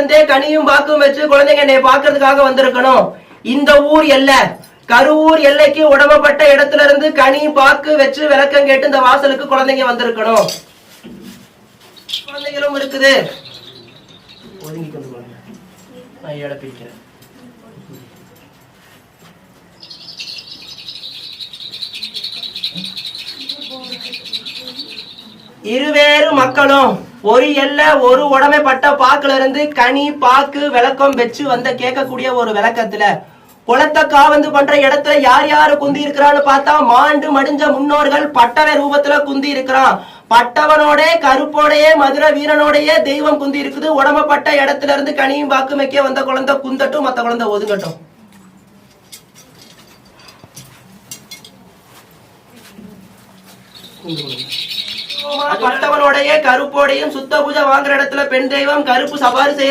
இருந்தே கனியும் பாக்கும் வச்சு குழந்தைங்க என்னை பாக்குறதுக்காக வந்திருக்கணும். இந்த ஊர் எல்லை கருவூர் எல்லைக்கு உடம்பப்பட்ட இடத்துல இருந்து கனி பாக்கு வச்சு விளக்கம் கேட்டு இந்த வாசலுக்கு குழந்தைங்க வந்திருக்கணும். குழந்தைகளும் இருக்குது. ஒதுங்கி கொண்டு போங்க, நான் ஏழை பிரிக்கிறேன். இருவேறு மக்களும் ஒரு எல்லை ஒரு உடமைப்பட்ட பாக்குல இருந்து கனி பாக்கு விளக்கம் வச்சு வந்த கேட்கக்கூடிய ஒரு விளக்கத்துல குளத்தை காவந்து பண்ற இடத்துல யார் யாரு குந்தி இருக்கிறான்னு பார்த்தா மாண்டு மடிஞ்ச முன்னோர்கள் பட்டவ ரூபத்துல குந்தி இருக்கிறான். பட்டவனோட கருப்போடைய மதுரை வீரனோடைய தெய்வம் குந்தி இருக்குது. உடம்பப்பட்ட இடத்துல இருந்து கனியும் பாக்கு வைக்க வந்த குழந்தை குந்தட்டும், மத்த குழந்தை ஒதுங்கட்டும். பட்டவனுடைய கருப்போடையும் சுத்த பூஜை வாங்குற இடத்துல பெண் தெய்வம் கருப்பு சவாரி செய்யறது